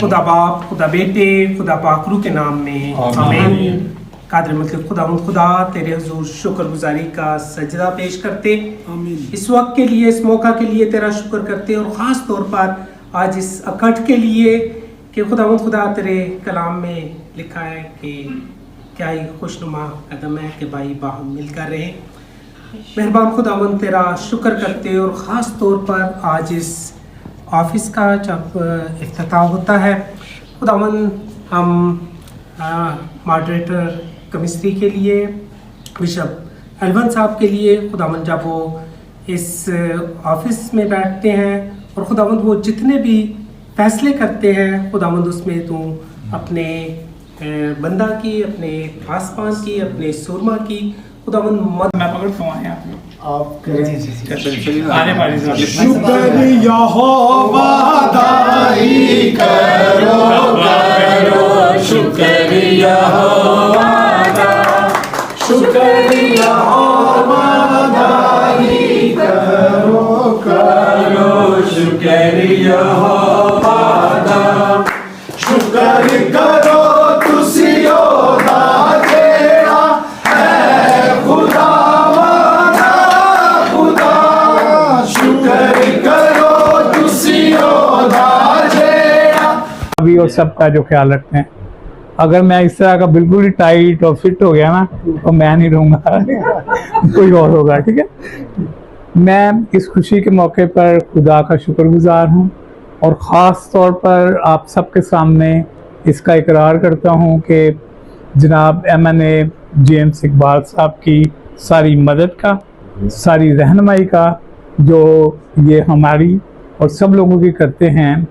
खुदा बाप, खुदा बेटे, खुदा पाकरू के नाम में आमीन। कादर मतलब खुदा तेरे हुजूर शुक्रगुजारी का सजदा पेश करते, इस वक्त के लिए, इस मौका के लिए तेरा शुक्र करते, और ख़ास तौर पर आज इस अकठ के लिए कि खुदा तेरे कलाम में लिखा है कि क्या ही खुशनुमा कदम है कि भाई बाहम मिलकर रहे। मेहरबान खुदावंद तेरा शुक्र करते, और ख़ास तौर पर आज इस ऑफिस का जब इफ्तिताह होता है खुदावंद, हम मॉडरेटर केमिस्ट्री के लिए बिशप अलवन साहब के लिए खुदावंद जब वो इस ऑफिस में बैठते हैं और खुदावंद वो जितने भी फैसले करते हैं खुदावंद, उसमें तू अपने बंदा की, अपने आसमान की, अपने सुरमा की खुदावंद मत मैं पकड़ता हूँ आप शुक्रिया हो वादाई करो करो, शुक्रिया हो वादा, शुक्रिया हो वादाई करो करो, शुक्रिया हो वादा, शुक्र करो तुसी ओदा जेड़ा है खुदा वादा खुदा, शुक्र करो तुसी ओदा जेड़ा। अभी और सबका जो ख्याल रखते हैं। अगर मैं इस तरह का बिल्कुल ही टाइट और फिट हो गया ना तो मैं नहीं रहूँगा कोई और होगा, ठीक है। मैं इस खुशी के मौके पर खुदा का शुक्रगुजार हूँ, और ख़ास तौर पर आप सबके सामने इसका इकरार करता हूँ कि जनाब MNA जेम्स इकबाल साहब की सारी मदद का, सारी रहनुमाई का जो ये हमारी और सब लोगों की करते हैं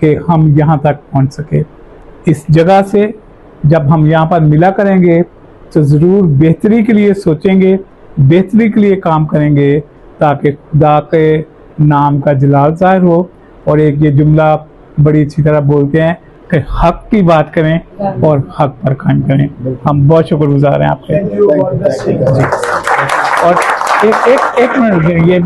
कि हम यहाँ तक पहुँच सके। इस जगह से जब हम यहाँ पर मिला करेंगे तो ज़रूर बेहतरी के लिए सोचेंगे, बेहतरी के लिए काम करेंगे, ताकि खुदा के नाम का जलाल ज़ाहिर हो। और एक ये जुमला बड़ी अच्छी तरह बोलते हैं कि हक की बात करें और हक पर कायम करें। हम बहुत शुक्रगुजार हैं आपके। और एक मिनट ये